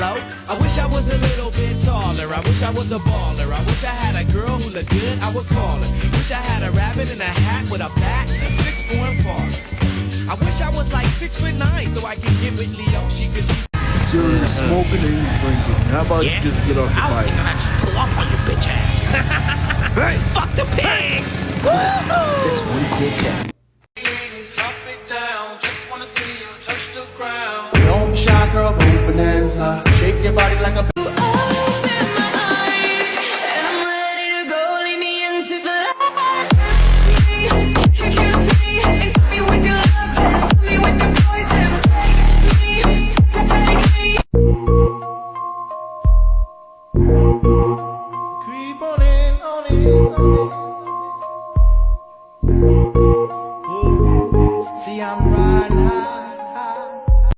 Hello? I wish I was a little bit taller. I wish I was a baller. I wish I had a girl who looked good, I would call her. Wish I had a rabbit in a hat with a bat and a 6'4" father. I wish I was like 6'9" so I could get with Leoshi, cause she... So you're smoking and you're drinking. How about you just get off your I was bike? thinking I'd just pull off on your bitch ass. Hey! Fuck the pigs! It's one cool cat.